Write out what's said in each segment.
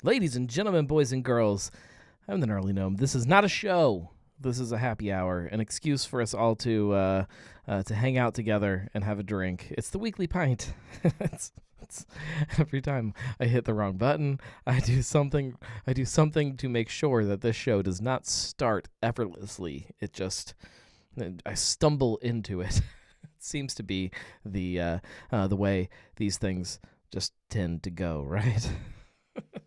Ladies and gentlemen, boys and girls, I'm the Gnarly Gnome. This is not a show. This is a happy hour, an excuse for us all to hang out together and have a drink. It's the weekly pint. it's every time I hit the wrong button, I do something to make sure that this show does not start effortlessly. I stumble into it. It seems to be the way these things just tend to go, right?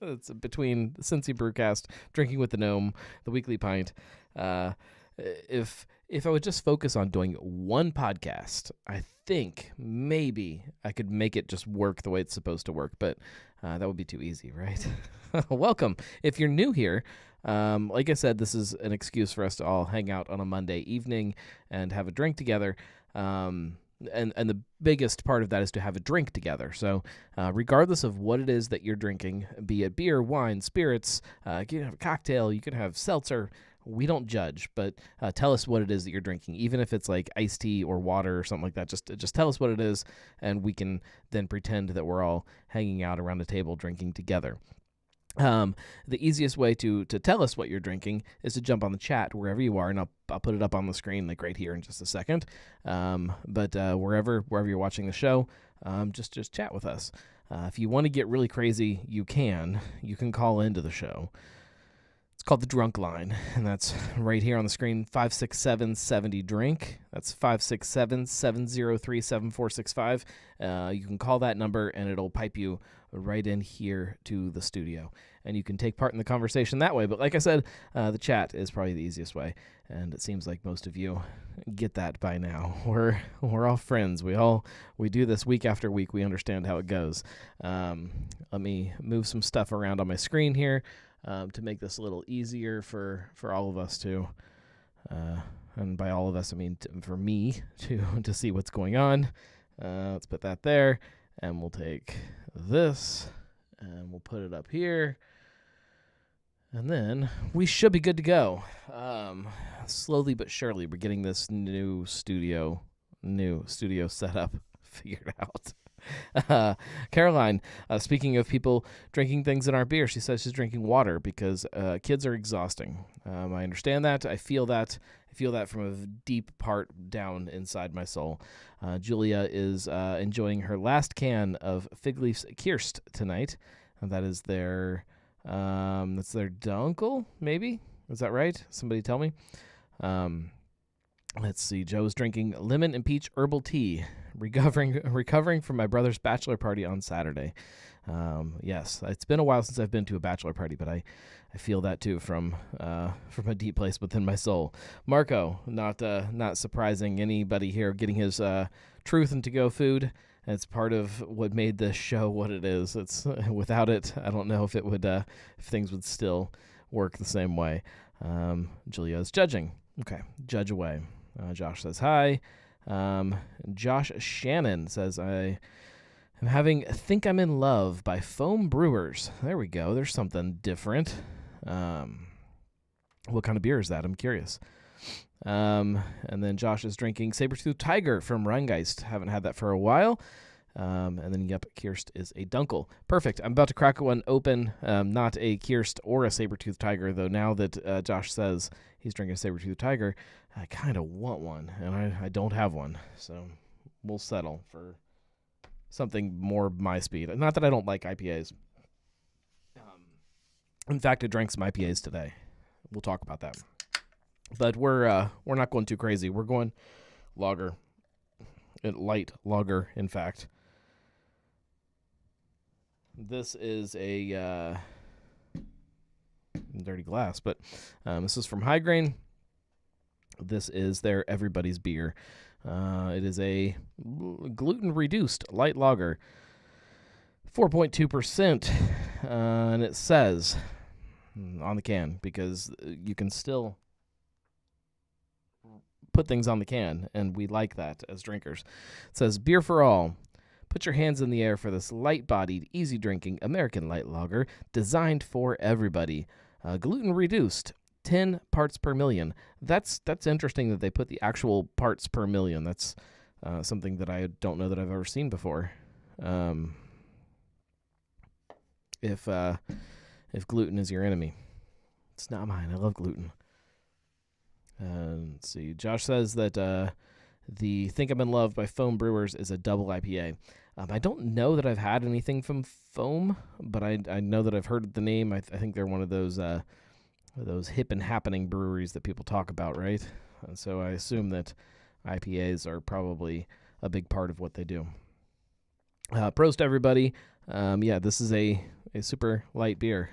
It's between Cincy Brewcast, Drinking with the Gnome, the Weekly Pint. If I would just focus on doing one podcast, I think maybe I could make it just work the way it's supposed to work, but that would be too easy, right? Welcome. If you're new here, like I said, this is an excuse for us to all hang out on a Monday evening and have a drink together. And the biggest part of that is to have a drink together. So regardless of what it is that you're drinking, be it beer, wine, spirits, you can have a cocktail, you can have seltzer, we don't judge, but tell us what it is that you're drinking. Even if it's like iced tea or water or something like that, just tell us what it is, and we can then pretend that we're all hanging out around a table drinking together. The easiest way to tell us what you're drinking is to jump on the chat wherever you are, and I'll put it up on the screen like right here in just a second. But wherever you're watching the show, just chat with us. If you want to get really crazy, you can call into the show. It's called the Drunk Line, and that's right here on the screen, 567-70-DRINK. That's 567-703-7465. You can call that number, and it'll pipe you right in here to the studio. And you can take part in the conversation that way. But like I said, the chat is probably the easiest way, and it seems like most of you get that by now. We're all friends. We do this week after week. We understand how it goes. Let me move some stuff around on my screen here. To make this a little easier for all of us to, and by all of us, I mean for me to see what's going on. Let's put that there, and we'll take this, and we'll put it up here, and then we should be good to go. Slowly but surely, we're getting this new studio setup figured out. Caroline, speaking of people drinking things in our beer, she says she's drinking water because kids are exhausting. I understand that. I feel that from a deep part down inside my soul. Julia is enjoying her last can of Fig Leafs Kirst tonight. That is that's their dunkel, maybe? Is that right? Somebody tell me. Let's see. Joe's drinking lemon and peach herbal tea, recovering from my brother's bachelor party on Saturday. Yes, it's been a while since I've been to a bachelor party, but I feel that too from a deep place within my soul. Marco, not surprising anybody here, getting his truth and to-go food. It's part of what made this show what it is. It's without it, I don't know if it would if things would still work the same way. Julia is judging. Okay, judge away. Josh says hi. Josh Shannon says, I am having Think I'm in Love by Foam Brewers. There we go. There's something different. What kind of beer is that? I'm curious. And then Josh is drinking Sabertooth Tiger from Rheingeist. Haven't had that for a while. And then, yep, Kirst is a Dunkel. Perfect. I'm about to crack one open. Not a Kirst or a Sabertooth Tiger, though now that Josh says he's drinking a Sabertooth Tiger, I kind of want one, and I don't have one. So we'll settle for something more my speed. Not that I don't like IPAs. In fact, I drank some IPAs today. We'll talk about that. But we're not going too crazy. We're going lager. Light lager, in fact. This is a dirty glass, but this is from High Grain. This is their Everybody's Beer. It is a gluten-reduced light lager, 4.2%, and it says on the can, because you can still put things on the can, and we like that as drinkers. It says, beer for all. Put your hands in the air for this light-bodied, easy-drinking American light lager designed for everybody. Gluten-reduced, 10 parts per million. That's interesting that they put the actual parts per million. That's something that I don't know that I've ever seen before. If if gluten is your enemy. It's not mine. I love gluten. Let's see. Josh says that the Think I'm in Love by Foam Brewers is a double IPA. I don't know that I've had anything from Foam, but I know that I've heard the name. I think they're one of those hip and happening breweries that people talk about, right? And so I assume that IPAs are probably a big part of what they do. Prost, everybody. This is a super light beer.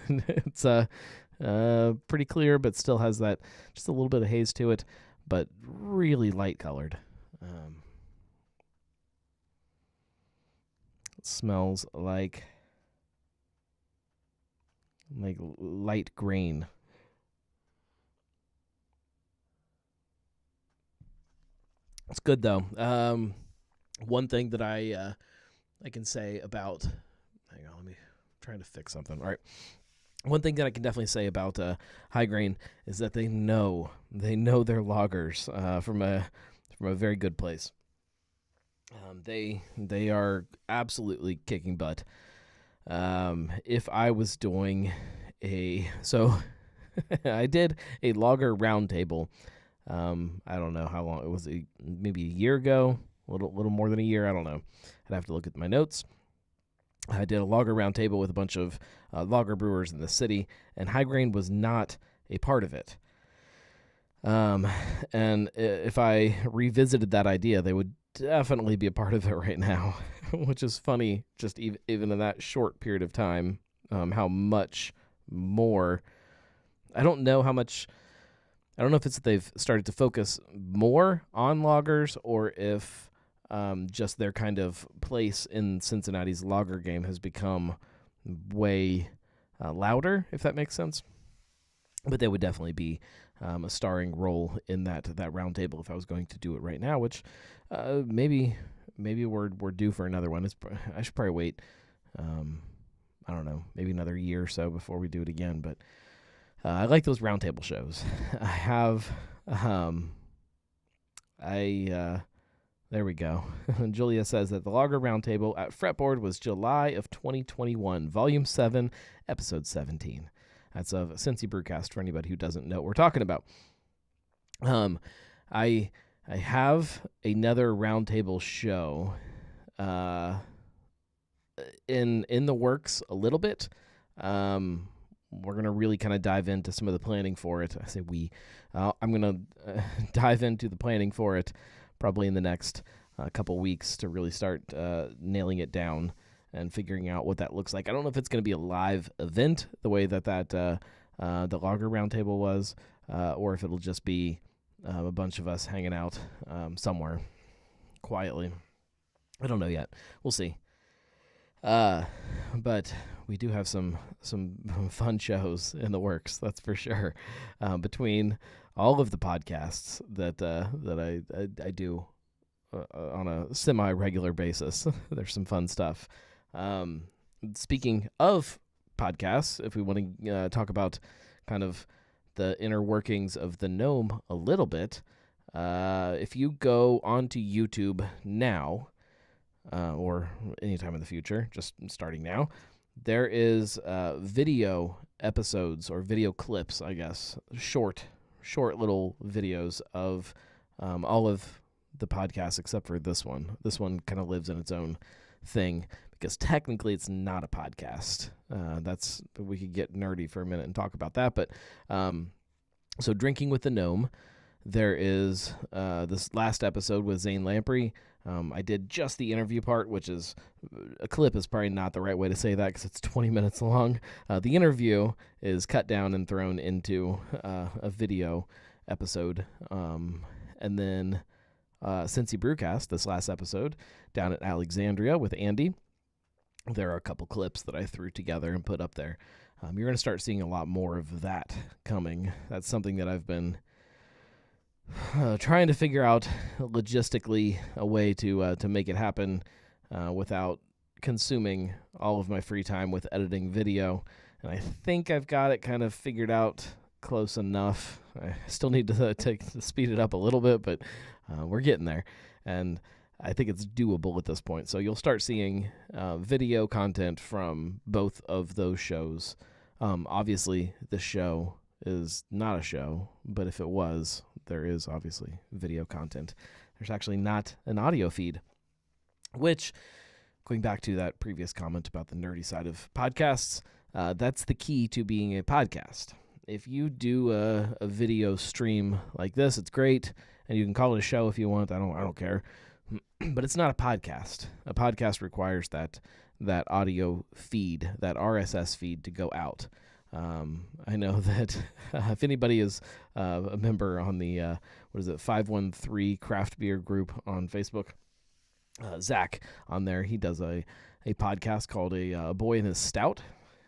It's pretty clear, but still has that just a little bit of haze to it, but really light colored. It smells like light grain. It's good though. One thing that I can say about, hang on, I'm trying to fix something. All right. One thing that I can definitely say about High Grain is that they know their lagers from a very good place. They are absolutely kicking butt. If I was doing I did a lager roundtable. I don't know how long it was. Maybe a year ago, a little more than a year. I don't know. I'd have to look at my notes. I did a lager roundtable with a bunch of lager brewers in the city, and High Grain was not a part of it. And if I revisited that idea, they would definitely be a part of it right now, which is funny, just even in that short period of time, how much more. I don't know if it's that they've started to focus more on lagers, or if just their kind of place in Cincinnati's lager game has become way louder, if that makes sense. But they would definitely be a starring role in that roundtable if I was going to do it right now, which maybe we're due for another one. I should probably wait, I don't know, maybe another year or so before we do it again. But I like those roundtable shows. I have, there we go. Julia says that the Lager Roundtable at Fretboard was July of 2021, Volume 7, Episode 17. That's of Cincy Brewcast for anybody who doesn't know what we're talking about. I have another roundtable show in the works a little bit. We're going to really kind of dive into some of the planning for it. I say we. I'm going to dive into the planning for it probably in the next couple weeks to really start nailing it down and figuring out what that looks like. I don't know if it's going to be a live event the way that the Lager Roundtable was, or if it'll just be a bunch of us hanging out somewhere quietly. I don't know yet. We'll see. But we do have some fun shows in the works, that's for sure. Between all of the podcasts that I do on a semi-regular basis, there's some fun stuff. Speaking of podcasts, if we want to talk about kind of the inner workings of the Gnome a little bit, if you go onto YouTube now, or anytime in the future, just starting now, there is video episodes or video clips, I guess, short little videos of all of the podcasts except for this one. This one kind of lives in its own thing because technically it's not a podcast. We could get nerdy for a minute and talk about that. But so Drinking with the Gnome, there is this last episode with Zane Lamprey. I did just the interview part, which is a clip is probably not the right way to say that because it's 20 minutes long. The interview is cut down and thrown into a video episode. And then Cincy Brewcast, this last episode, down at Alexandria with Andy. There are a couple clips that I threw together and put up there. You're going to start seeing a lot more of that coming. That's something that I've been trying to figure out logistically a way to make it happen without consuming all of my free time with editing video. And I think I've got it kind of figured out close enough. I still need to speed it up a little bit, but we're getting there. And I think it's doable at this point. So you'll start seeing video content from both of those shows. Obviously, this show is not a show, but if it was, there is obviously video content. There's actually not an audio feed, which, going back to that previous comment about the nerdy side of podcasts, that's the key to being a podcast. If you do a video stream like this, it's great, and you can call it a show if you want. I don't care. But it's not a podcast. A podcast requires that audio feed, that RSS feed to go out. I know that if anybody is a member on the 513 Craft Beer group on Facebook, Zach on there, he does a podcast called A Boy and His Stout,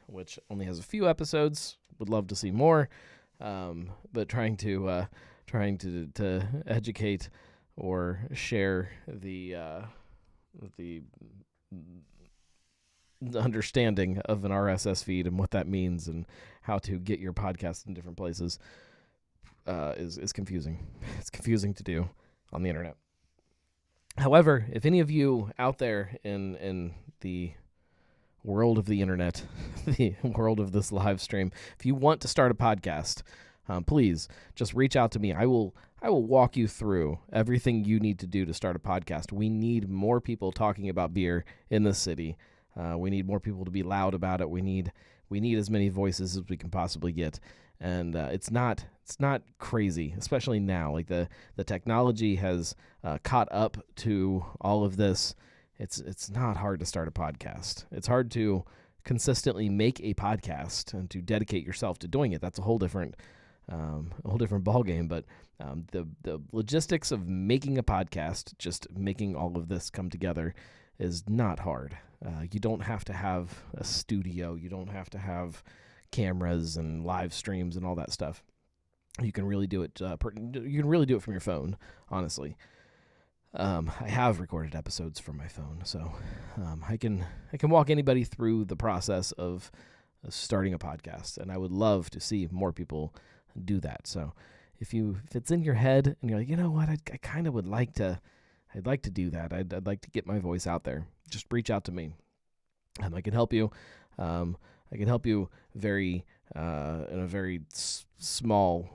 which only has a few episodes. Would love to see more, but trying to educate or share the understanding of an RSS feed and what that means and how to get your podcast in different places is confusing. It's confusing to do on the internet. However, if any of you out there in the world of the internet, the world of this live stream, if you want to start a podcast, please just reach out to me. I will walk you through everything you need to do to start a podcast. We need more people talking about beer in the city. We need more people to be loud about it. We need as many voices as we can possibly get. And it's not crazy, especially now. Like the technology has caught up to all of this. It's not hard to start a podcast. It's hard to consistently make a podcast and to dedicate yourself to doing it. That's a whole different ballgame. But the logistics of making a podcast, just making all of this come together, is not hard. You don't have to have a studio. You don't have to have cameras and live streams and all that stuff. You can really do it. You can really do it from your phone, honestly. I have recorded episodes from my phone, so I can walk anybody through the process of starting a podcast, and I would love to see more people do that. So if it's in your head and you're like, you know what, I kind of would like to. I'd like to do that. I'd like to get my voice out there. Just reach out to me. I can help you. I can help you in a very small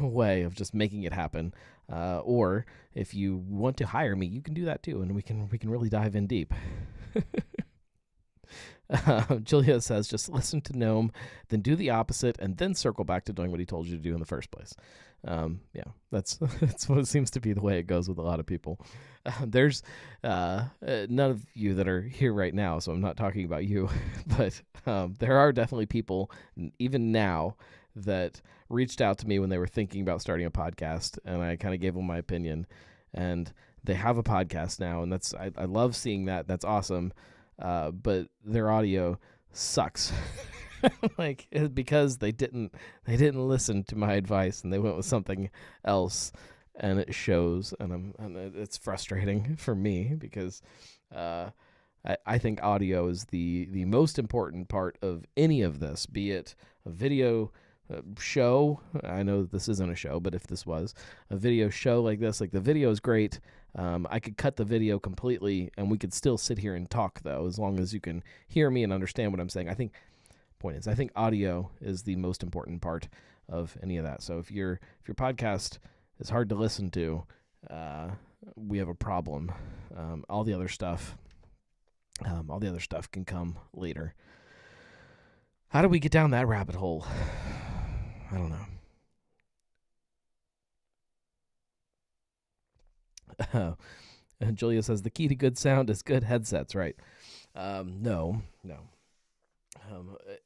way of just making it happen. Or if you want to hire me, you can do that too, and we can really dive in deep. Julia says, just listen to Gnome, then do the opposite, and then circle back to doing what he told you to do in the first place. Yeah, that's what it seems to be the way it goes with a lot of people. There's none of you that are here right now, so I'm not talking about you, but there are definitely people, even now, that reached out to me when they were thinking about starting a podcast, and I kind of gave them my opinion, and they have a podcast now, and I love seeing that. That's awesome. But their audio sucks. Because they didn't listen to my advice and they went with something else, and it shows, and it's frustrating for me because I think audio is the most important part of any of this, be it a video show. I know this isn't a show, but if this was a video show like this, like the video is great. I could cut the video completely and we could still sit here and talk, though, as long as you can hear me and understand what I'm saying. I think audio is the most important part of any of that. So if your podcast is hard to listen to, we have a problem. All the other stuff can come later. How do we get down that rabbit hole? I don't know. And Julia says the key to good sound is good headsets, right? No.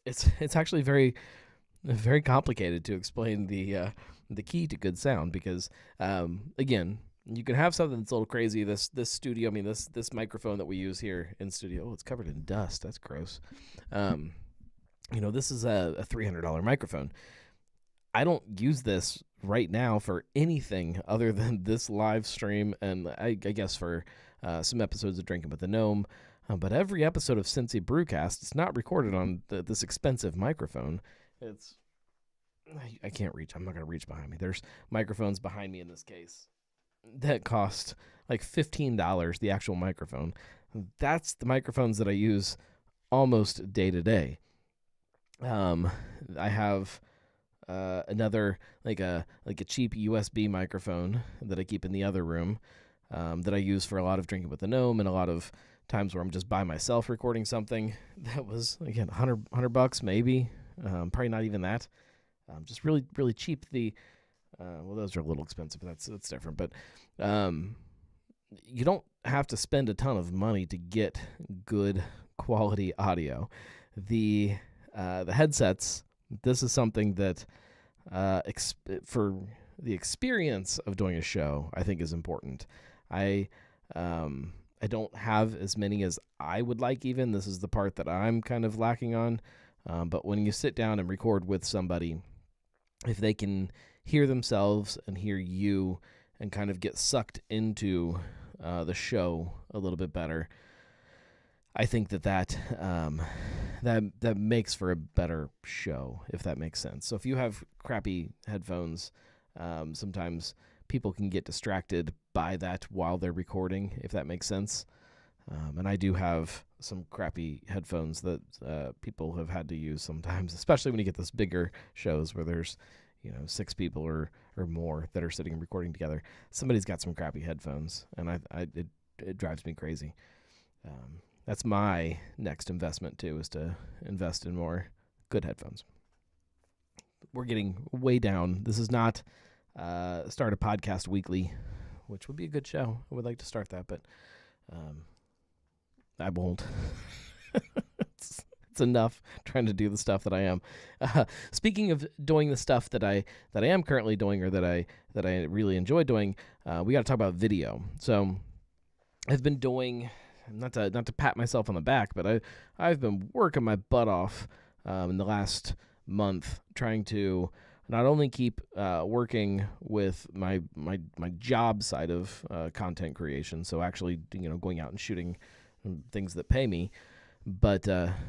It's actually very, very complicated to explain the key to good sound because, again, you can have something that's a little crazy. This studio, this microphone that we use here in studio, it's covered in dust. That's gross. This is a $300 microphone. I don't use this right now for anything other than this live stream and I guess for some episodes of Drinking with the Gnome. But every episode of Cincy Brewcast is not recorded on this expensive microphone. I can't reach. I'm not going to reach behind me. There's microphones behind me in this case. that cost like $15, the actual microphone. That's the microphones that I use almost day to day. I have another like a cheap USB microphone that I keep in the other room that I use for a lot of Drinking with the Gnome and a lot of times where I'm just by myself recording something. That was, again, $100 maybe, probably not even that. Just really, really cheap. Well, those are a little expensive, but that's different. But you don't have to spend a ton of money to get good quality audio. The headsets, this is something that for the experience of doing a show, I think is important. I don't have as many as I would like even. This is the part that I'm kind of lacking on. But when you sit down and record with somebody, if they can hear themselves and hear you and kind of get sucked into the show a little bit better, I think that makes for a better show, if that makes sense. So if you have crappy headphones, sometimes people can get distracted by that while they're recording, if that makes sense. And I do have some crappy headphones that people have had to use sometimes, especially when you get those bigger shows where there's 6 people or more that are sitting and recording together. Somebody's got some crappy headphones, and it drives me crazy. That's my next investment too, is to invest in more good headphones. We're getting way down. This is not start a podcast weekly, which would be a good show. I would like to start that, but I won't. It's enough trying to do the stuff that I am. Speaking of doing the stuff that I am currently doing, or that I really enjoy doing, we got to talk about video. So I've been doing, not to pat myself on the back, but I've been working my butt off in the last month trying to not only keep working with my job side of content creation, so actually going out and shooting things that pay me, but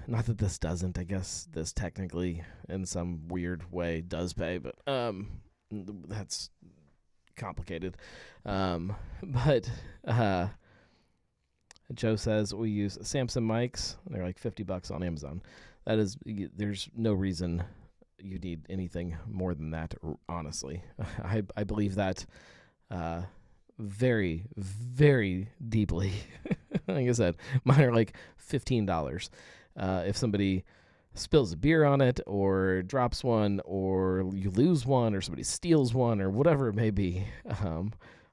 not that this doesn't. I guess this technically in some weird way does pay, but that's complicated. But Joe says we use Samson mics. They're like $50 on Amazon. That is, there's no reason you need anything more than that, honestly. I believe that very, very deeply. Like I said, mine are like $15. If somebody spills a beer on it, or drops one, or you lose one, or somebody steals one, or whatever it may be,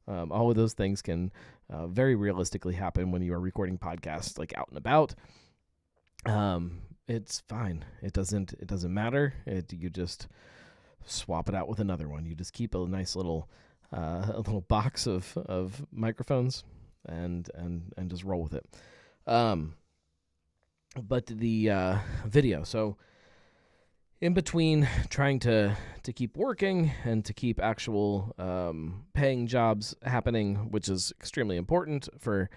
all of those things can very realistically happen when you are recording podcasts, like out and about. It's fine. It doesn't matter. You just swap it out with another one. You just keep a nice little box of microphones and just roll with it. But the video. So in between trying to keep working and to keep actual paying jobs happening, which is extremely important for.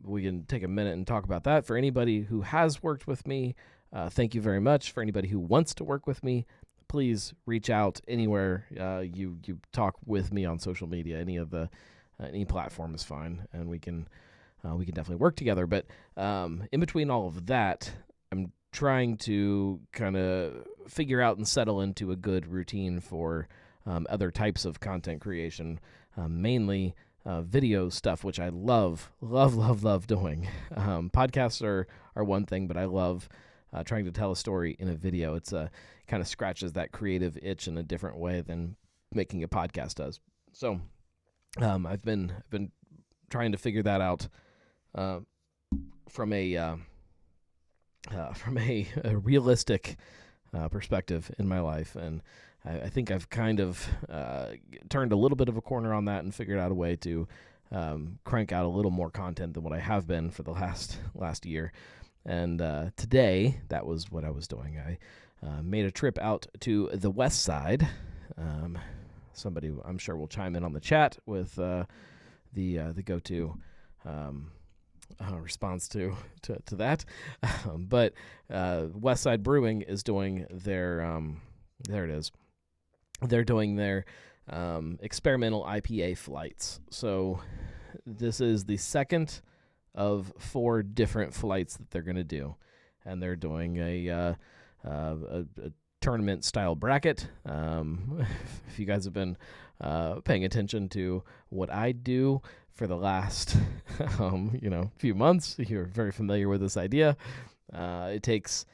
We can take a minute and talk about that. For anybody who has worked with me, thank you very much. For anybody who wants to work with me, please reach out anywhere you talk with me on social media. Any platform is fine, and we can definitely work together. But in between all of that, I'm trying to kind of figure out and settle into a good routine for other types of content creation, mainly video stuff, which I love doing. Podcasts are one thing, but I love trying to tell a story in a video. It's kind of scratches that creative itch in a different way than making a podcast does. So I've been trying to figure that out from a realistic perspective in my life, and I think I've kind of turned a little bit of a corner on that and figured out a way to crank out a little more content than what I have been for the last year. And today, that was what I was doing. I made a trip out to the West Side. Somebody, I'm sure, will chime in on the chat with the go-to response to that. But West Side Brewing is doing their there it is. They're doing their experimental IPA flights. So this is the second of 4 different flights that they're going to do, and they're doing a tournament style bracket. If you guys have been paying attention to what I do for the last few months, you're very familiar with this idea. It takes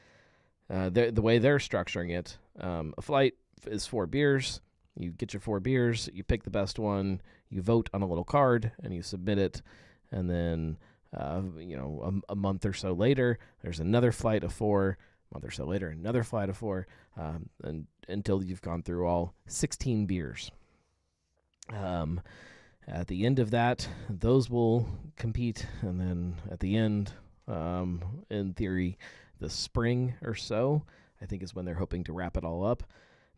the way they're structuring it. A flight is 4 beers. You get your 4 beers, you pick the best one, you vote on a little card, and you submit it. And then, a month or so later, there's another flight of 4. A month or so later, another flight of 4, and until you've gone through all 16 beers. At the end of that, those will compete, and then at the end, in theory, the spring or so, I think is when they're hoping to wrap it all up.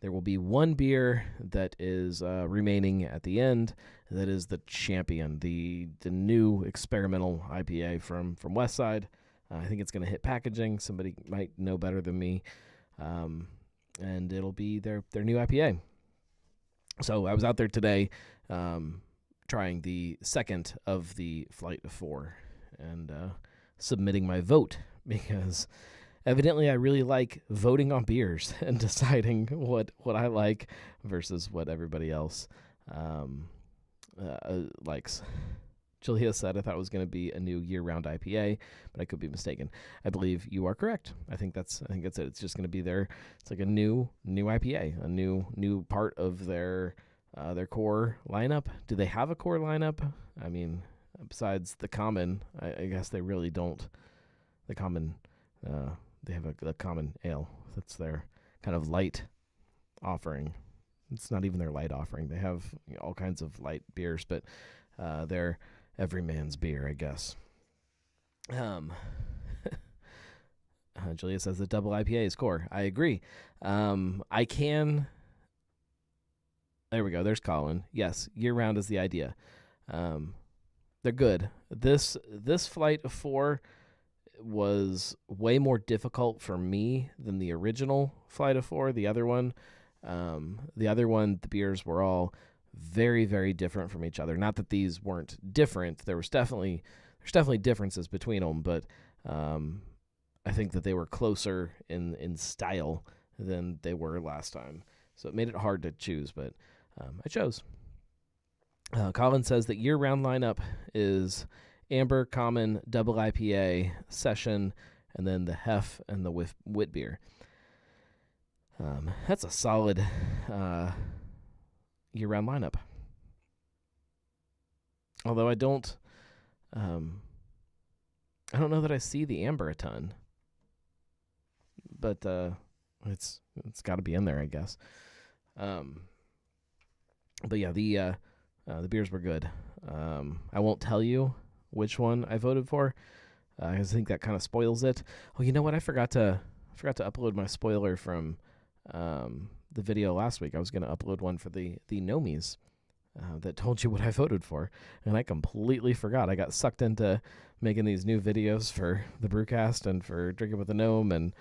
There will be 1 beer that is remaining at the end. That is the champion, the new experimental IPA from Westside. I think it's going to hit packaging. Somebody might know better than me. And it'll be their new IPA. So I was out there today trying the second of the flight of 4 and submitting my vote, because evidently I really like voting on beers and deciding what I like versus what everybody else likes. Julia said I thought it was going to be a new year-round IPA, but I could be mistaken. I believe you are correct. I think that's it. It's just going to be it's like a new IPA, a new part of their core lineup. Do they have a core lineup? I mean, besides the common, I guess they really don't. The common, they have a common ale. That's their kind of light offering. It's not even their light offering. They have all kinds of light beers, but they're every man's beer, I guess. Julia says the double IPA is core. I agree. I can. There we go. There's Colin. Yes, year round is the idea. They're good. This flight of 4 was way more difficult for me than the original flight of 4. The other one, the beers were all very, very different from each other. Not that these weren't different. There's definitely differences between them, but I think that they were closer in style than they were last time. So it made it hard to choose, but I chose. Colin says that year-round lineup is Amber, Common, Double IPA, Session, and then the Hef and the Wit beer. That's a solid year-round lineup. Although I don't know that I see the Amber a ton, but it's got to be in there, I guess. But yeah, the beers were good. I won't tell you which one I voted for. I think that kind of spoils it. Oh, you know what? I forgot to upload my spoiler from the video last week. I was going to upload one for the Nomies that told you what I voted for, and I completely forgot. I got sucked into making these new videos for the Brewcast and for Drinking with the Gnome and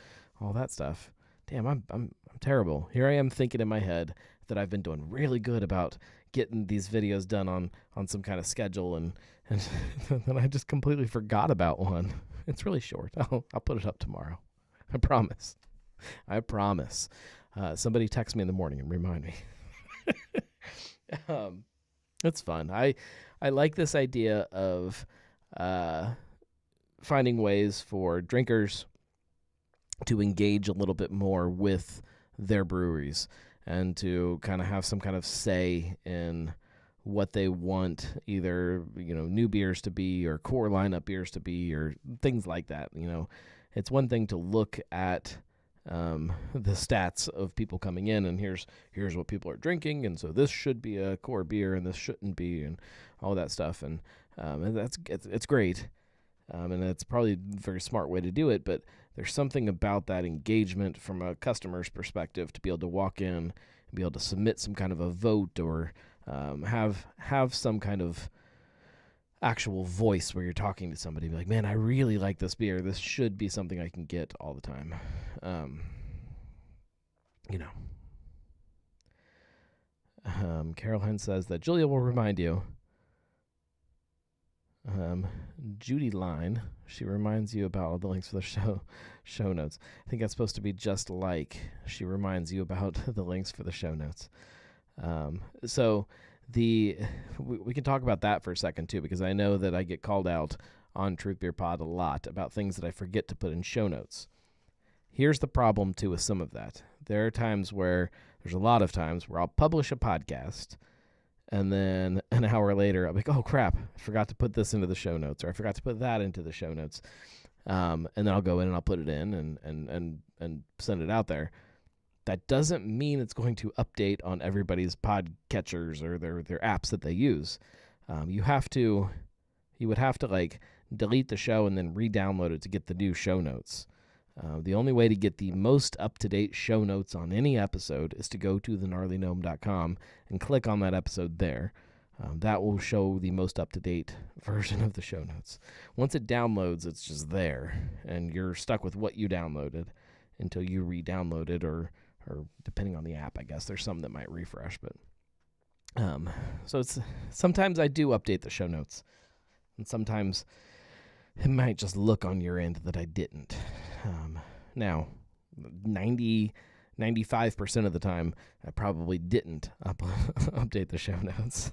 all that stuff. Damn, I'm terrible. Here I am thinking in my head that I've been doing really good about getting these videos done on some kind of schedule, and then I just completely forgot about one. It's really short. I'll put it up tomorrow. I promise. Somebody text me in the morning and remind me. It's fun. I like this idea of finding ways for drinkers to engage a little bit more with their breweries and to kind of have some kind of say in what they want, either, new beers to be or core lineup beers to be or things like that. It's one thing to look at the stats of people coming in and here's what people are drinking, and so this should be a core beer and this shouldn't be, and all that stuff, and it's great, and it's probably a very smart way to do it, but there's something about that engagement from a customer's perspective to be able to walk in and be able to submit some kind of a vote or have some kind of actual voice where you're talking to somebody, be like, man, I really like this beer. This should be something I can get all the time. Carol Hinn says that Julia will remind you. Judy Line, she reminds you about all the links for the show notes. I think that's supposed to be just like she reminds you about the links for the show notes. So we can talk about that for a second too, because I know that I get called out on Truth Beer Pod a lot about things that I forget to put in show notes. Here's the problem too with some of that. There's a lot of times where I'll publish a podcast, and then an hour later, I'll be like, oh, crap, I forgot to put this into the show notes, or I forgot to put that into the show notes. And then I'll go in and I'll put it in and send it out there. That doesn't mean it's going to update on everybody's podcatchers or their apps that they use. You would have to like delete the show and then re-download it to get the new show notes. The only way to get the most up-to-date show notes on any episode is to go to thegnarlygnome.com and click on that episode there. That will show the most up-to-date version of the show notes. Once it downloads, it's just there, and you're stuck with what you downloaded until you re-download it, or depending on the app, I guess. There's some that might refresh, but so sometimes I do update the show notes, and sometimes it might just look on your end that I didn't. Now, 95% of the time, I probably didn't update the show notes.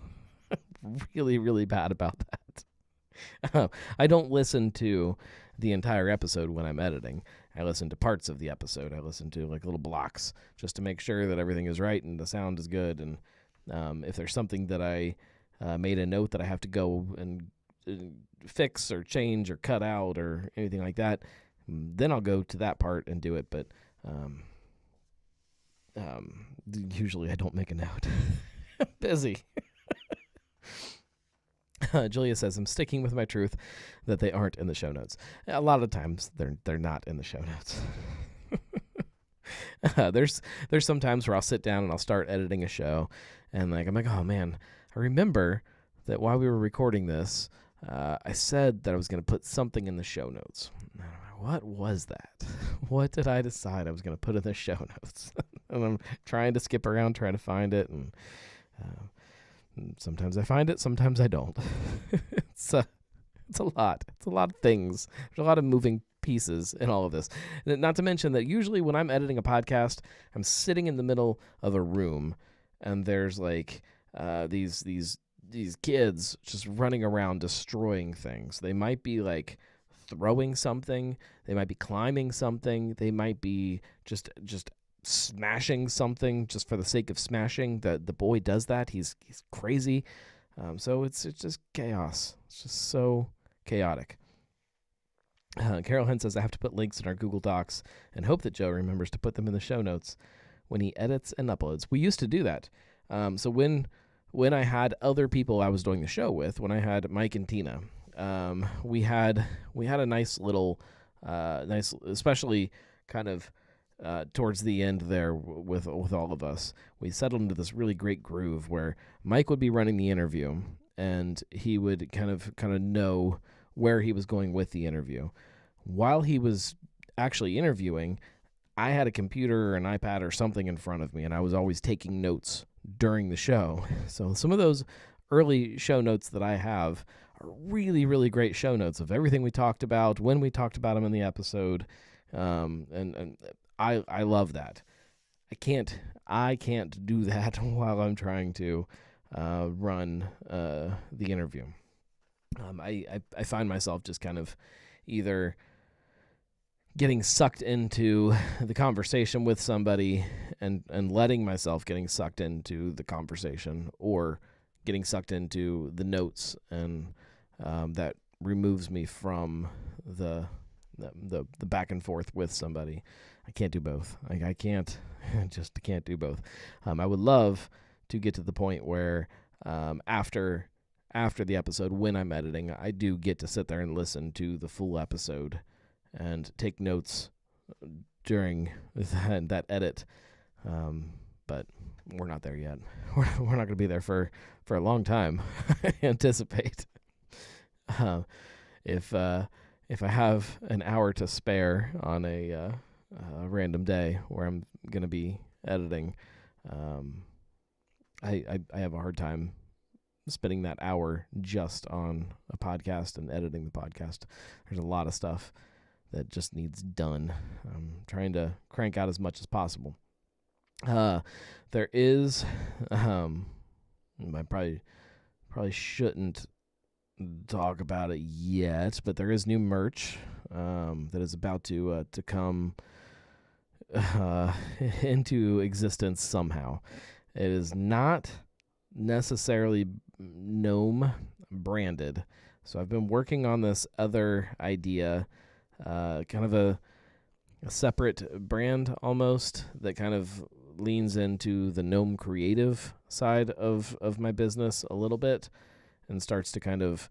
Really, really bad about that. I don't listen to the entire episode when I'm editing. I listen to parts of the episode. I listen to like little blocks just to make sure that everything is right and the sound is good. And if there's something that I made a note that I have to go and fix or change or cut out or anything like that, then I'll go to that part and do it. But usually I don't make a note. I'm busy. Julia says, I'm sticking with my truth that they aren't in the show notes. A lot of times they're not in the show notes. There's some times where I'll sit down and I'll start editing a show, and I'm like, oh man, I remember that while we were recording this, I said that I was going to put something in the show notes. What was that? What did I decide I was going to put in the show notes? And I'm trying to skip around, trying to find it, and sometimes I find it, sometimes I don't. It's a lot. It's a lot of things. There's a lot of moving pieces in all of this. Not to mention that usually when I'm editing a podcast, I'm sitting in the middle of a room, and there's like these kids just running around destroying things. They might be like throwing something, they might be climbing something, they might be just smashing something just for the sake of smashing. The boy does that. He's crazy. So it's just chaos. It's just so chaotic. Carol Hinn says, I have to put links in our Google Docs and hope that Joe remembers to put them in the show notes when he edits and uploads. We used to do that. So when I had other people I was doing the show with, when I had Mike and Tina, we had a nice little, especially kind of towards the end there with all of us, we settled into this really great groove where Mike would be running the interview, and he would kind of know where he was going with the interview. While he was actually interviewing, I had a computer or an iPad or something in front of me, and I was always taking notes during the show. So some of those early show notes that I have are really, really great show notes of everything we talked about, when we talked about them in the episode, and I love that. I can't do that while I'm trying to run the interview. I find myself just kind of either getting sucked into the conversation with somebody and letting myself getting sucked into the conversation, or getting sucked into the notes, and that removes me from the back and forth with somebody. I can't do both. I can't do both. I would love to get to the point where after the episode, when I'm editing, I do get to sit there and listen to the full episode and take notes during that edit. But we're not there yet. We're not going to be there for a long time, I anticipate. If I have an hour to spare on a random day where I'm going to be editing, I have a hard time spending that hour just on a podcast and editing the podcast. There's a lot of stuff that just needs done. I'm trying to crank out as much as possible. There is, I probably shouldn't talk about it yet, but there is new merch that is about to come into existence somehow. It is not necessarily Gnome branded. So I've been working on this other idea, kind of a separate brand almost that kind of leans into the Gnome creative side of my business a little bit and starts to kind of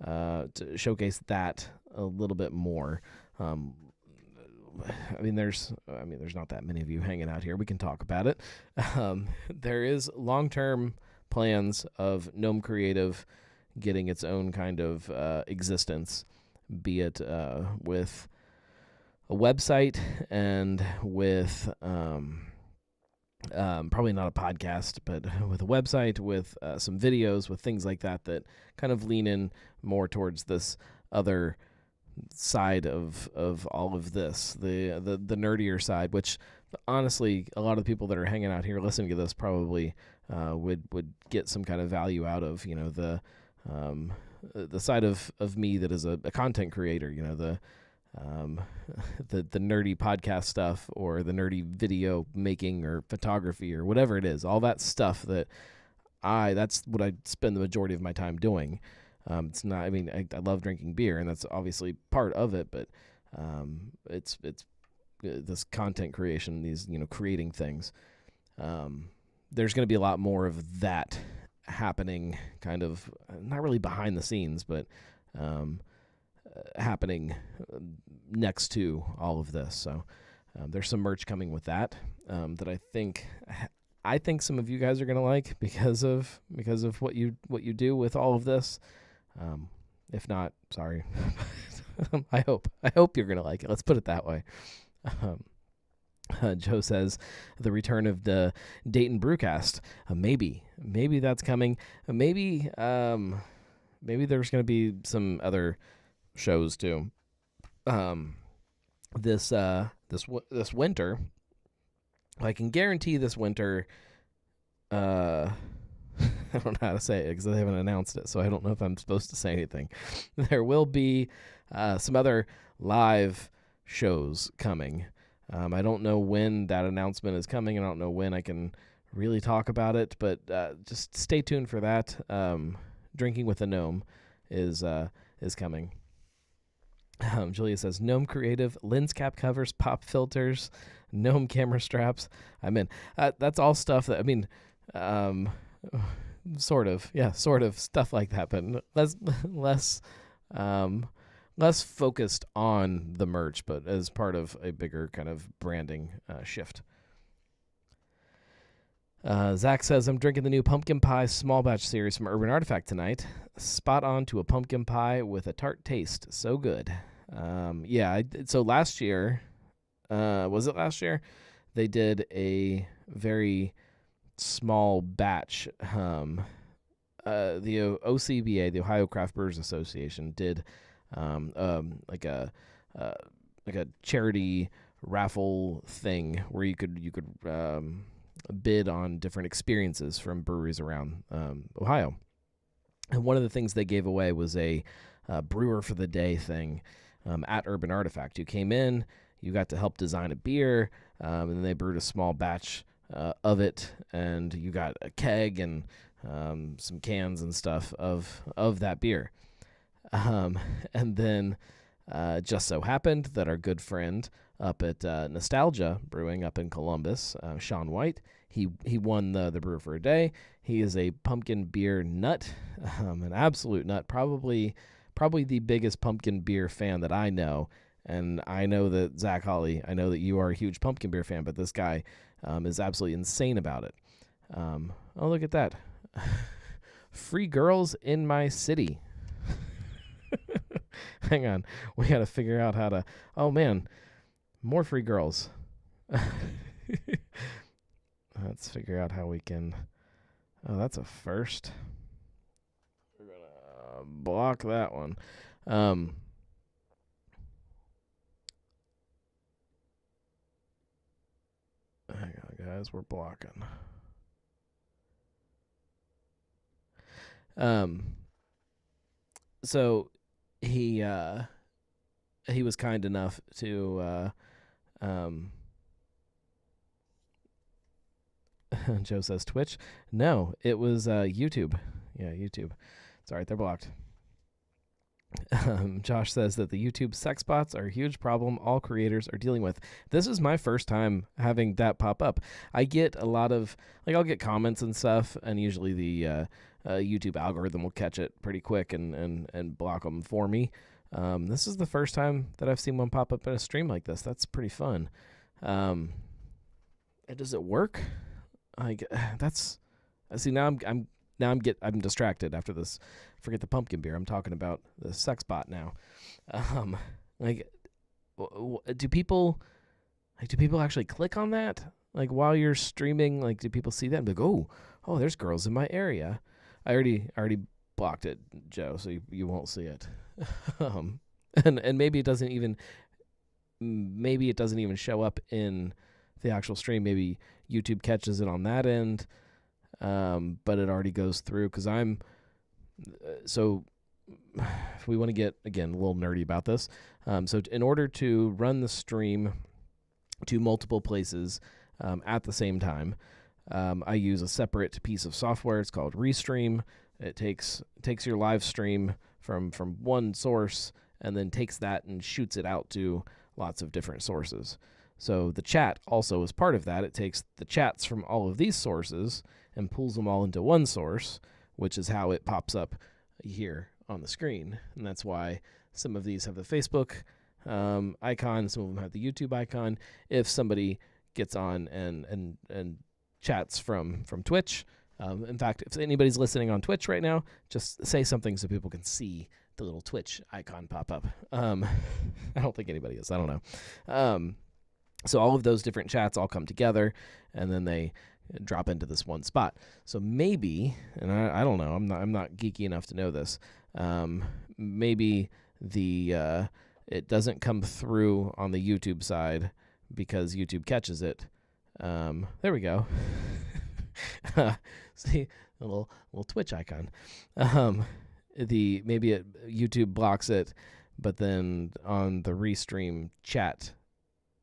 to showcase that a little bit more. There's not that many of you hanging out here. We can talk about it. There is long-term plans of Gnome Creative getting its own kind of existence, be it with a website and with probably not a podcast, but with a website, with some videos, with things like that kind of lean in more towards this other side of all of this, the nerdier side, which honestly a lot of the people that are hanging out here listening to this probably would get some kind of value out of, the side of me that is a content creator, the nerdy podcast stuff or the nerdy video making or photography or whatever it is, all that stuff that's what I spend the majority of my time doing. It's not, I love drinking beer and that's obviously part of it, but it's this content creation, these, creating things. There's going to be a lot more of that happening, kind of not really behind the scenes, but happening next to all of this. So there's some merch coming with that that I think some of you guys are going to like because of what you do with all of this. If not, sorry. I hope you're going to like it. Let's put it that way. Joe says the return of the Dayton Brewcast. Maybe that's coming. Maybe there's going to be some other shows too. This winter, I can guarantee this winter. I don't know how to say it because they haven't announced it, so I don't know if I'm supposed to say anything. There will be some other live shows coming. I don't know when that announcement is coming. I don't know when I can really talk about it, but just stay tuned for that. Drinking with a Gnome is coming. Julia says, Gnome Creative, lens cap covers, pop filters, Gnome camera straps. I'm in. That's all stuff that, sort of stuff like that, but less focused on the merch, but as part of a bigger kind of branding shift. Zach says, I'm drinking the new pumpkin pie small batch series from Urban Artifact tonight. Spot on to a pumpkin pie with a tart taste. So good. So last year, was it last year? They did a very small batch. The OCBA, the Ohio Craft Brewers Association, did like a charity raffle thing where you could bid on different experiences from breweries around Ohio. And one of the things they gave away was a brewer for the day thing at Urban Artifact. You came in, you got to help design a beer, and then they brewed a small batch of it, and you got a keg and some cans and stuff of that beer. And then just so happened that our good friend up at Nostalgia Brewing up in Columbus, Sean White, he won the brewer for a day. He is a pumpkin beer nut, an absolute nut, probably the biggest pumpkin beer fan that I know. And I know that, Zach Hawley, I know that you are a huge pumpkin beer fan, but this guy is absolutely insane about it. Oh, look at that. Free girls in my city. Hang on. We got to figure out how to... Oh, man. More free girls. Let's figure out how we can Oh, that's a first. We're going to block that one. Hang on, guys. We're blocking. So he was kind enough to Joe says Twitch. No, it was YouTube. Yeah, YouTube. It's all right, they're blocked. Josh says that the YouTube sex bots are a huge problem all creators are dealing with. This is my first time having that pop up. I get a lot of, I'll get comments and stuff, and usually the YouTube algorithm will catch it pretty quick and block them for me. This is the first time that I've seen one pop up in a stream like this. That's pretty fun. Does it work? See, now I'm distracted after this. Forget the pumpkin beer. I'm talking about the sex bot now. Do people actually click on that? Like while you're streaming, like do people see that and be like, oh, there's girls in my area? I already blocked it, Joe, so you won't see it. And maybe it doesn't even show up in the actual stream. Maybe YouTube catches it on that end. But it already goes through because so if we want to get, again, a little nerdy about this. So in order to run the stream to multiple places at the same time, I use a separate piece of software. It's called Restream. It takes your live stream from one source and then takes that and shoots it out to lots of different sources. So the chat also is part of that. It takes the chats from all of these sources and pulls them all into one source, which is how it pops up here on the screen. And that's why some of these have the Facebook icon, some of them have the YouTube icon. If somebody gets on and chats from Twitch, in fact, if anybody's listening on Twitch right now, just say something so people can see the little Twitch icon pop up. I don't think anybody is. I don't know. So all of those different chats all come together, and then they drop into this one spot. So maybe, and I don't know, I'm not geeky enough to know this. Maybe it doesn't come through on the YouTube side because YouTube catches it. There we go. See, a little Twitch icon. YouTube blocks it, but then on the Restream chat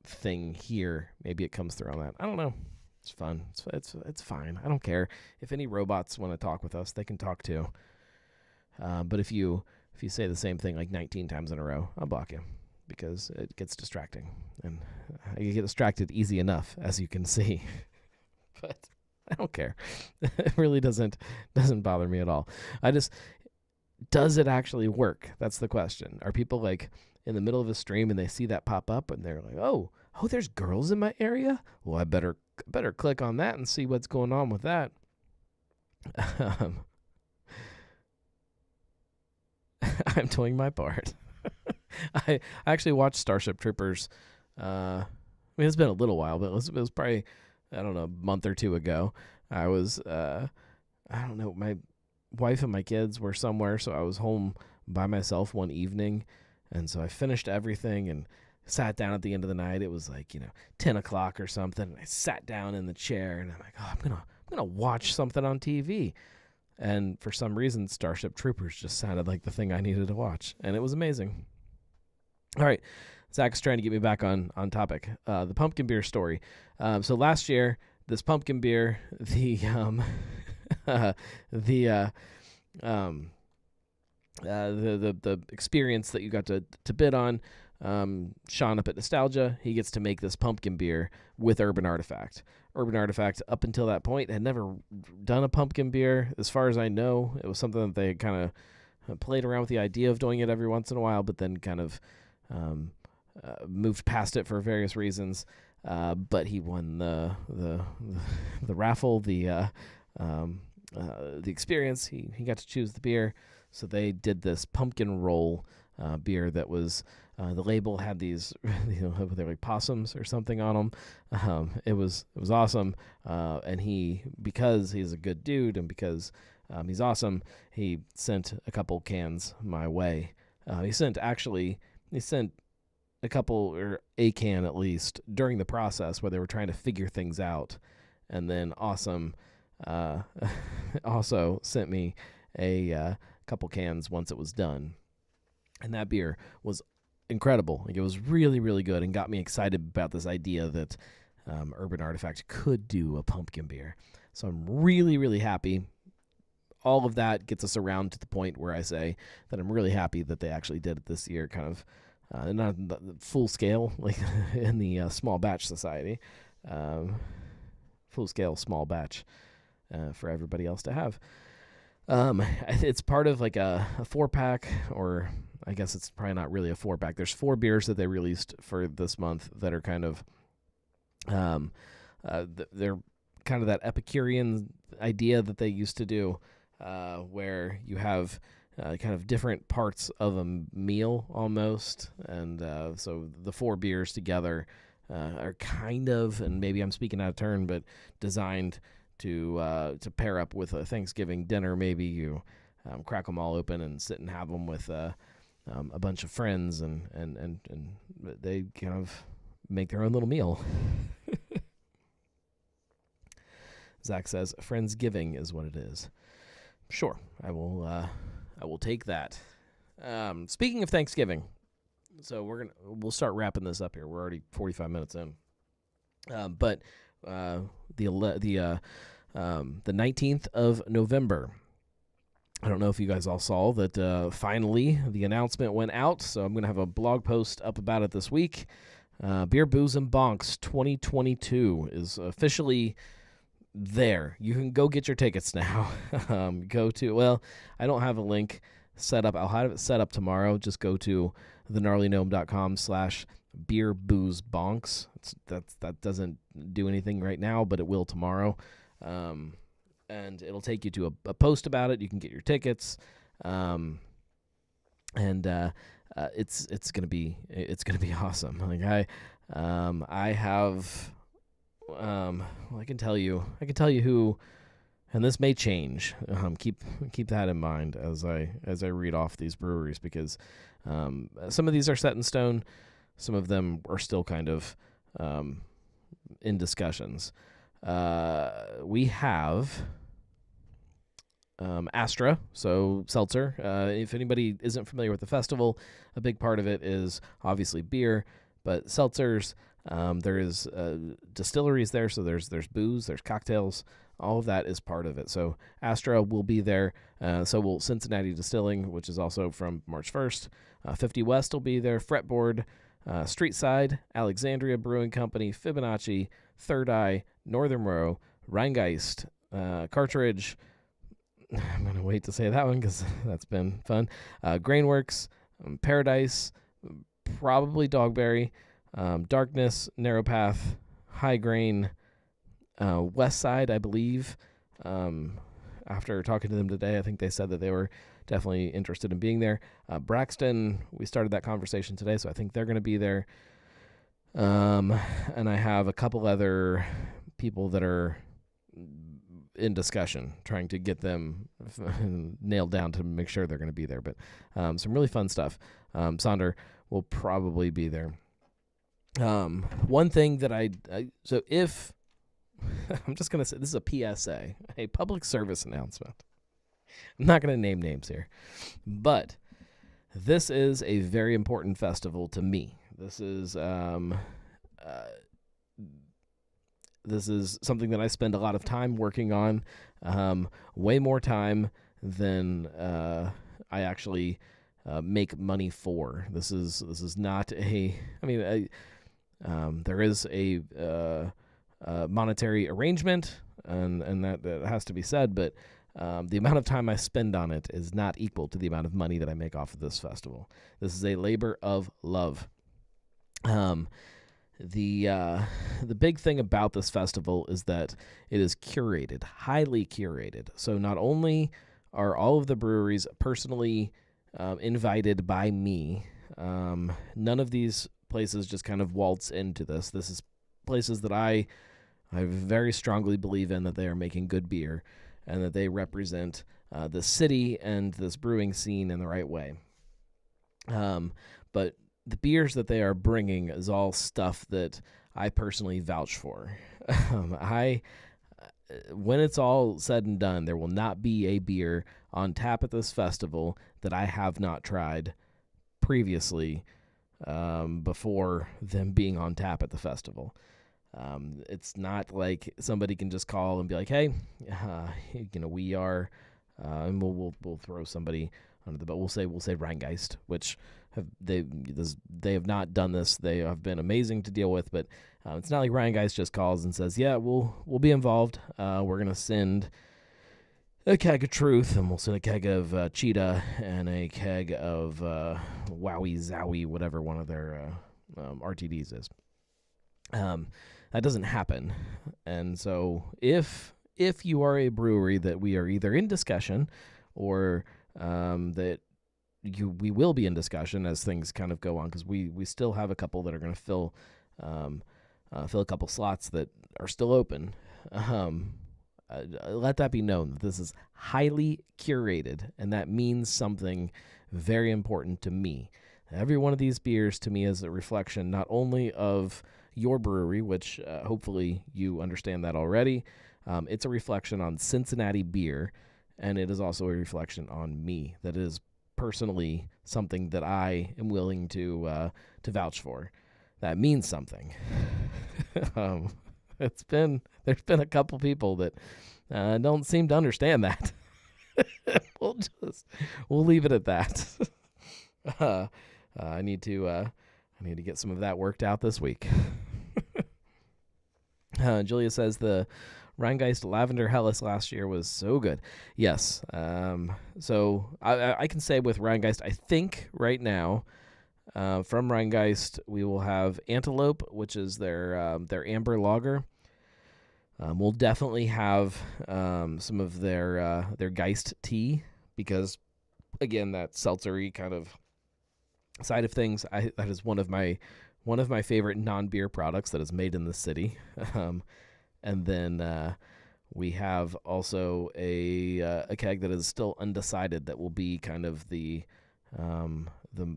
thing here, maybe it comes through on that. I don't know. It's fun. It's fine. I don't care. If any robots want to talk with us, they can talk too. But if you say the same thing like 19 times in a row, I'll block you because it gets distracting, and I get distracted easy enough, as you can see. But I don't care. It really doesn't bother me at all. Does it actually work? That's the question. Are people like in the middle of a stream and they see that pop up and they're like, oh, there's girls in my area? Well, I better click on that and see what's going on with that. I'm doing my part. I actually watched Starship Troopers. It's been a little while, but it was probably, I don't know, a month or two ago. I was, I don't know, my wife and my kids were somewhere, so I was home by myself one evening, and so I finished everything and sat down at the end of the night. It was like 10 o'clock or something, and I sat down in the chair, and I'm like, I'm gonna watch something on TV, and for some reason, Starship Troopers just sounded like the thing I needed to watch, and it was amazing. All right, Zach's trying to get me back on topic. The pumpkin beer story. So last year, this pumpkin beer, the experience that you got to bid on, Sean up at Nostalgia, he gets to make this pumpkin beer with Urban Artifact. Urban Artifact, up until that point, had never done a pumpkin beer. As far as I know, it was something that they kind of played around with the idea of doing it every once in a while, but then kind of moved past it for various reasons. But he won the raffle, the experience. He got to choose the beer, so they did this pumpkin roll beer that was The label had these, they're like possums or something on them. It was awesome. And because he's a good dude and because he's awesome, he sent a couple cans my way. He sent a couple, or a can at least, during the process where they were trying to figure things out. And then Awesome also sent me a couple cans once it was done. And that beer was incredible. Like, it was really, really good and got me excited about this idea that Urban Artifact could do a pumpkin beer. So I'm really, really happy. All of that gets us around to the point where I say that I'm really happy that they actually did it this year, kind of not full scale, like in the small batch society. Full scale, small batch for everybody else to have. It's part of like a 4-pack, or I guess it's probably not really a 4-pack. There's 4 beers that they released for this month that are kind of, they're kind of that Epicurean idea that they used to do, where you have kind of different parts of a meal almost. And so the 4 beers together are kind of, and maybe I'm speaking out of turn, but designed to pair up with a Thanksgiving dinner. Maybe you crack them all open and sit and have them with a bunch of friends, and they kind of make their own little meal. Zach says, Friendsgiving is what it is. Sure, I will take that. Speaking of Thanksgiving, so we'll start wrapping this up here. We're already 45 minutes in. But the 19th of November, I don't know if you guys all saw that finally the announcement went out, so I'm going to have a blog post up about it this week. Beer, Booze, and Bonks 2022 is officially there. You can go get your tickets now. I don't have a link set up. I'll have it set up tomorrow. Just go to thegnarlygnome.com/beer, booze, bonks. That doesn't do anything right now, but it will tomorrow. And it'll take you to a post about it. You can get your tickets. It's gonna be awesome. Like I have, I can tell you who, and this may change. Keep that in mind as I read off these breweries, because some of these are set in stone. Some of them are still kind of in discussions. We have Astra, so seltzer. If anybody isn't familiar with the festival, a big part of it is obviously beer, but seltzers. There is distilleries there, so there's booze, there's cocktails. All of that is part of it. So Astra will be there. So will Cincinnati Distilling, which is also from March 1st. 50 West will be there. Fretboard, Streetside, Alexandria Brewing Company, Fibonacci, Third Eye, Northern Row, Rheingeist, Cartridge. I'm going to wait to say that one because that's been fun. Grainworks, Paradise, probably Dogberry, Darkness, Narrow Path, High Grain, West Side, I believe. After talking to them today, I think they said that they were definitely interested in being there. Braxton, we started that conversation today, so I think they're going to be there. And I have a couple other people that are in discussion, trying to get them nailed down to make sure they're going to be there. But some really fun stuff. Sonder will probably be there. One thing that so if I'm just going to say, this is a PSA, a public service announcement. I'm not going to name names here, but this is a very important festival to me. This is something that I spend a lot of time working on, way more time than I actually make money for. This is not a. I mean, there is a monetary arrangement, and that has to be said, but the amount of time I spend on it is not equal to the amount of money that I make off of this festival. This is a labor of love. The big thing about this festival is that it is curated, highly curated. So not only are all of the breweries personally invited by me, None of these places just kind of waltz into this. This is places that I very strongly believe in, that they are making good beer and that they represent the city and this brewing scene in the right way. But the beers that they are bringing is all stuff that I personally vouch for. When it's all said and done, there will not be a beer on tap at this festival that I have not tried previously before them being on tap at the festival. It's not like somebody can just call and be like, "Hey, we are," and we'll throw somebody under the boat. We'll say Rheingeist, which they have not done this. They have been amazing to deal with, but it's not like Rheingeist just calls and says, "Yeah, we'll be involved. We're gonna send a keg of Truth, and we'll send a keg of Cheetah and a keg of Wowie Zowie, whatever one of their RTDs is." That doesn't happen, and so if you are a brewery that we are either in discussion or that we will be in discussion as things kind of go on, because we still have a couple that are going to fill a couple slots that are still open. Let that be known that this is highly curated, and that means something very important to me. Every one of these beers to me is a reflection not only of your brewery, which hopefully you understand that already. It's a reflection on Cincinnati beer, and it is also a reflection on me. That is personally something that I am willing to vouch for. That means something. There's been a couple people that don't seem to understand that. We'll leave it at that. I need to get some of that worked out this week. Julia says the Rheingeist Lavender Helles last year was so good. Yes. So I can say with Rheingeist, I think right now from Rheingeist we will have Antelope, which is their amber lager. We'll definitely have some of their Geist tea, because again, that seltzery kind of side of things, that is one of my favorite non-beer products that is made in the city. And then we have also a keg that is still undecided that will be kind of the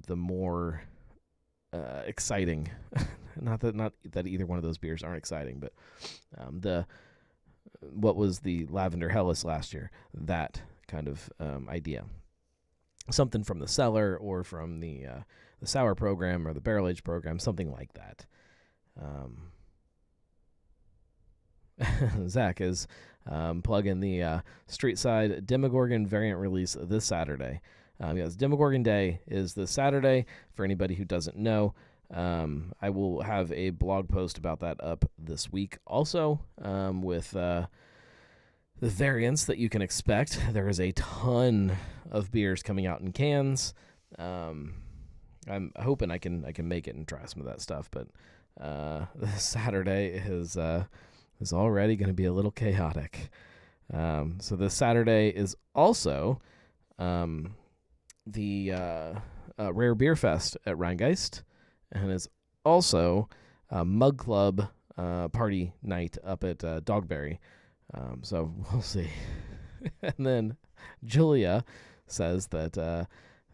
more exciting. not that either one of those beers aren't exciting, but what was the Lavender Helles last year? That kind of idea. Something from the cellar or from the sour program or the barrel age program, something like that. Zach is plugging the Street Side Demogorgon variant release this Saturday. Yes, Demogorgon Day is this Saturday. For anybody who doesn't know, I will have a blog post about that up this week. Also, with the variants that you can expect, there is a ton of beers coming out in cans. I'm hoping I can make it and try some of that stuff, but this Saturday is already going to be a little chaotic. So this Saturday is also the Rare Beer Fest at Rheingeist, and is also Mug Club party night up at Dogberry. So we'll see. And then Julia says that the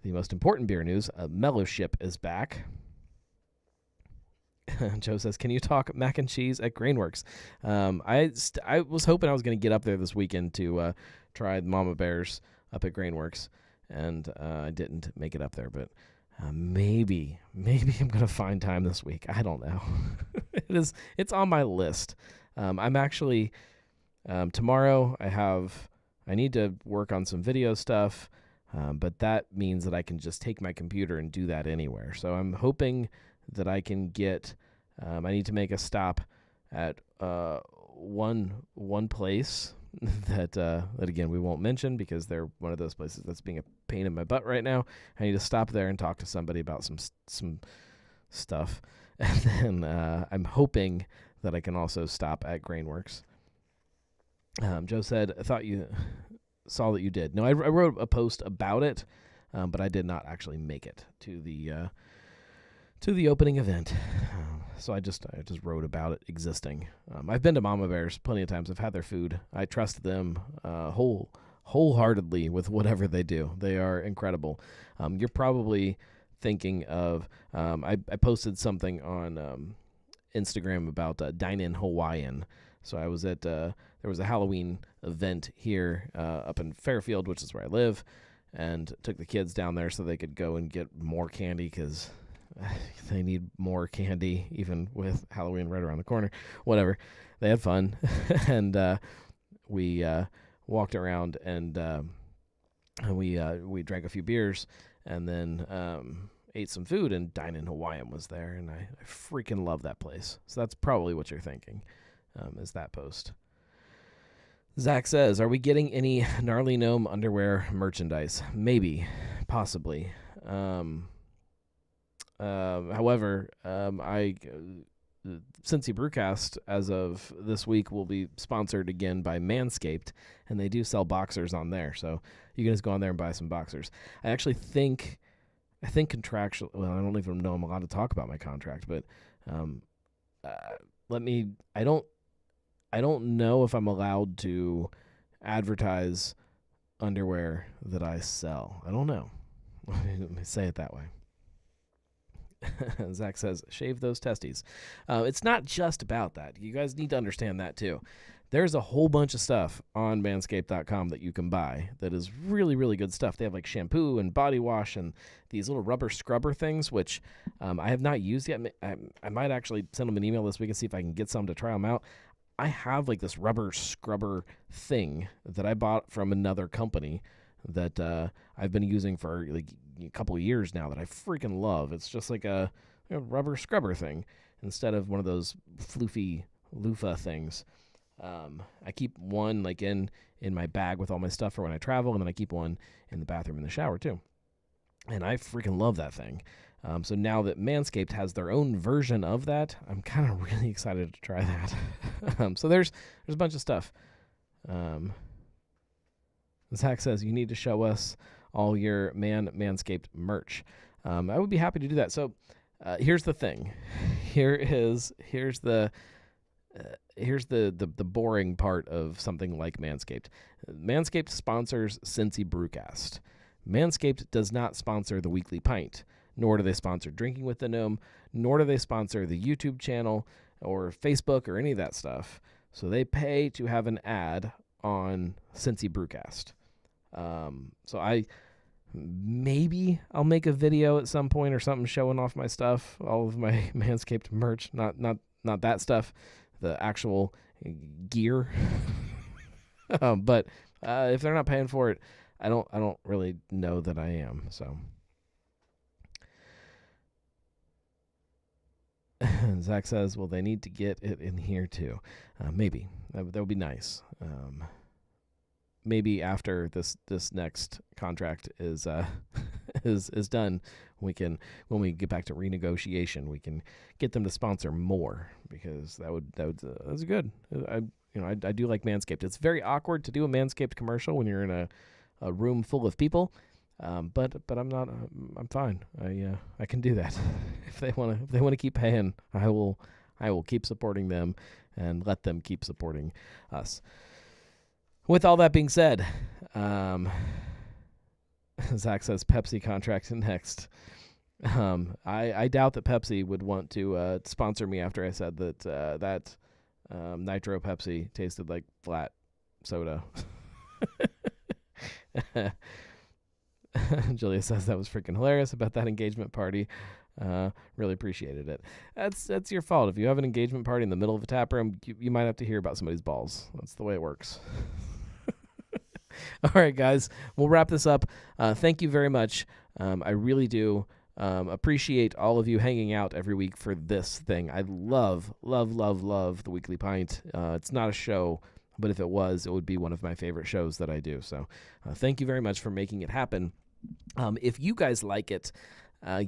most important beer news, Mellowship is back. Joe says, "Can you talk mac and cheese at Grainworks?" I was hoping I was going to get up there this weekend to try the Mama Bears up at Grainworks, and I didn't make it up there, but maybe I'm going to find time this week. I don't know. It's on my list. I'm actually tomorrow. I need to work on some video stuff, but that means that I can just take my computer and do that anywhere. So I'm hoping that I can get. I need to make a stop at one place that again we won't mention because they're one of those places that's being a pain in my butt right now. I need to stop there and talk to somebody about some stuff, and then I'm hoping that I can also stop at Grainworks. Joe said, "I thought you saw that you did." No, I wrote a post about it, but I did not actually make it to the to the opening event. So I just wrote about it existing. I've been to Mama Bear's plenty of times. I've had their food. I trust them wholeheartedly with whatever they do. They are incredible. You're probably thinking of I posted something on Instagram about Dine-In Hawaiian. So I was at there was a Halloween event here up in Fairfield, which is where I live, and took the kids down there so they could go and get more candy because they need more candy, even with Halloween right around the corner. Whatever. They had fun. And we walked around and we drank a few beers and then ate some food, and Dine-In Hawaiian was there, and I freaking love that place. So that's probably what you're thinking, is that post. Zach says, are we getting any Gnarly Gnome underwear merchandise? Maybe. Possibly. However, Cincy Brewcast, as of this week, will be sponsored again by Manscaped, and they do sell boxers on there, so you can just go on there and buy some boxers. I actually think contractual. Well, I don't even know I'm allowed to talk about my contract, but I don't know if I'm allowed to advertise underwear that I sell. I don't know. Let me say it that way. Zach says, shave those testes. It's not just about that. You guys need to understand that too. There's a whole bunch of stuff on manscaped.com that you can buy that is really, really good stuff. They have like shampoo and body wash and these little rubber scrubber things, which I have not used yet. I might actually send them an email this week and see if I can get some to try them out. I have like this rubber scrubber thing that I bought from another company that I've been using for like a couple of years now that I freaking love. It's just like a rubber scrubber thing instead of one of those floofy loofah things. I keep one like in my bag with all my stuff for when I travel, and then I keep one in the bathroom in the shower too. And I freaking love that thing. So now that Manscaped has their own version of that, I'm kind of really excited to try that. So there's a bunch of stuff. Zach says, you need to show us all your Manscaped merch. I would be happy to do that. So here's the thing. Here's the boring part of something like Manscaped. Manscaped sponsors Cincy Brewcast. Manscaped does not sponsor the Weekly Pint, nor do they sponsor Drinking with the Gnome, nor do they sponsor the YouTube channel or Facebook or any of that stuff. So they pay to have an ad on Cincy Brewcast. So maybe I'll make a video at some point or something showing off my stuff, all of my Manscaped merch, not that stuff, the actual gear. But if they're not paying for it, I don't really know that I am. So Zach says, well, they need to get it in here too. Maybe that would be nice. Maybe after this next contract is is done, when we get back to renegotiation, we can get them to sponsor more, because that's good. I do like Manscaped. It's very awkward to do a Manscaped commercial when you're in a room full of people, but I'm fine. I can do that. If they want to keep paying, I will keep supporting them and let them keep supporting us. With all that being said, Zach says Pepsi contract next. I doubt that Pepsi would want to sponsor me after I said that Nitro Pepsi tasted like flat soda. Julia says that was freaking hilarious about that engagement party. Really appreciated it. That's your fault. If you have an engagement party in the middle of a tap room, you might have to hear about somebody's balls. That's the way it works. All right, guys, we'll wrap this up. Thank you very much. I really do appreciate all of you hanging out every week for this thing. I love the Weekly Pint. It's not a show, but if it was, it would be one of my favorite shows that I do. So thank you very much for making it happen. If you guys like it,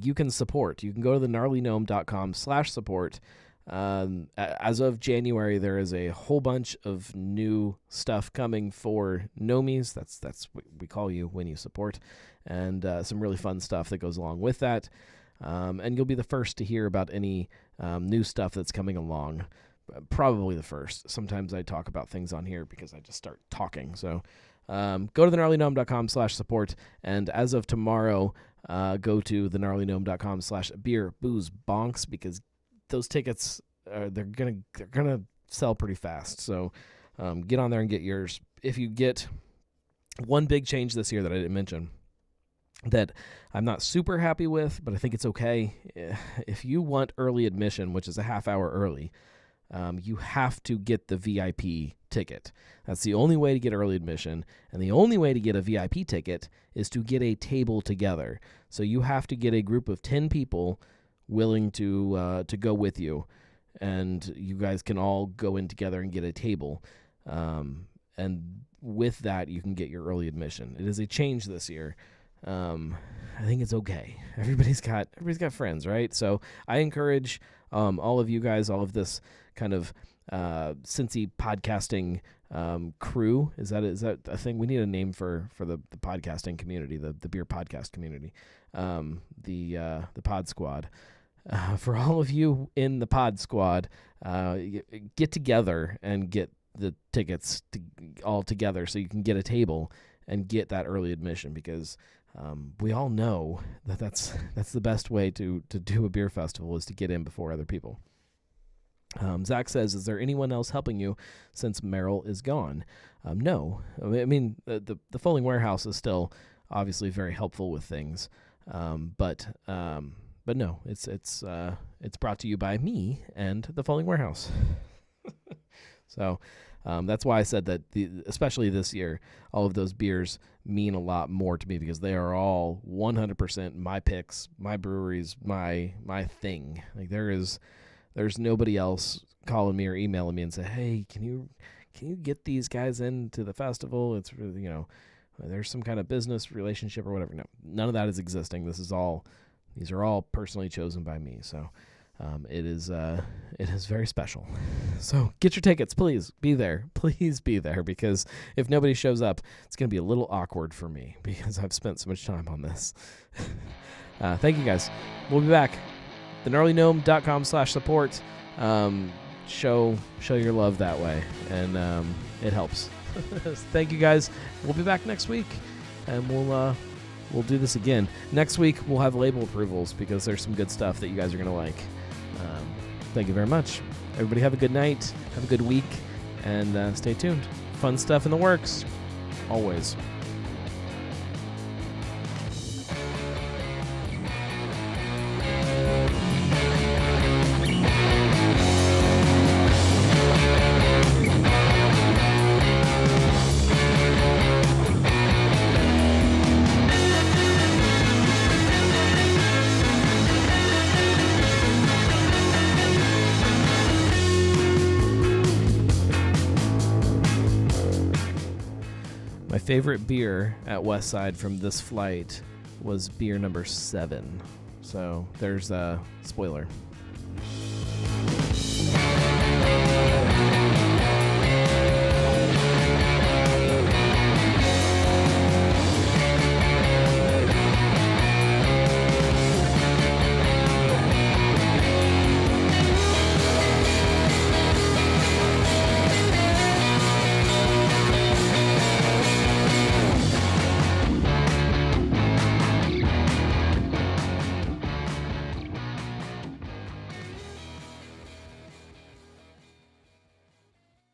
you can support. You can go to the gnarlygnome.com/support. As of January, there is a whole bunch of new stuff coming for Gnomies. That's what we call you when you support, and some really fun stuff that goes along with that. And you'll be the first to hear about any new stuff that's coming along. Probably the first. Sometimes I talk about things on here because I just start talking. So go to thegnarlygnome.com/support. And as of tomorrow, go to thegnarlygnome.com/beer-booze-bonks, because those tickets, they're gonna sell pretty fast. So get on there and get yours. If you get one big change this year that I didn't mention, that I'm not super happy with, but I think it's okay. If you want early admission, which is a half hour early, you have to get the VIP ticket. That's the only way to get early admission, and the only way to get a VIP ticket is to get a table together. So you have to get a group of 10 people willing to go with you, and you guys can all go in together and get a table. And with that, you can get your early admission. It is a change this year. I think it's okay. Everybody's got friends, right? So I encourage all of you guys, all of this kind of Cincy podcasting crew. Is that a thing? We need a name for the podcasting community, the beer podcast community, the Pod Squad. For all of you in the Pod Squad, get together and get the tickets all together so you can get a table and get that early admission, because we all know that's the best way to do a beer festival, is to get in before other people. Zach says, is there anyone else helping you since Merrill is gone? No. I mean, the Folding Warehouse is still obviously very helpful with things, but no, it's brought to you by me and the Folding Warehouse. So that's why I said that especially this year, all of those beers mean a lot more to me, because they are all 100% my picks, my breweries, my thing. Like there's nobody else calling me or emailing me and say, hey, can you get these guys into the festival? It's really, there's some kind of business relationship or whatever. No, none of that is existing. These are all personally chosen by me. So it is very special. So get your tickets, please. Be there. Please be there, because if nobody shows up, it's going to be a little awkward for me, because I've spent so much time on this. Thank you, guys. We'll be back. thegnarlygnome.com/support. Show your love that way, and it helps. Thank you, guys. We'll be back next week, and we'll do this again. Next week, we'll have label approvals, because there's some good stuff that you guys are going to like. Thank you very much. Everybody have a good night. Have a good week. And stay tuned. Fun stuff in the works. Always. My favorite beer at Westside from this flight was beer number 7. So there's a spoiler.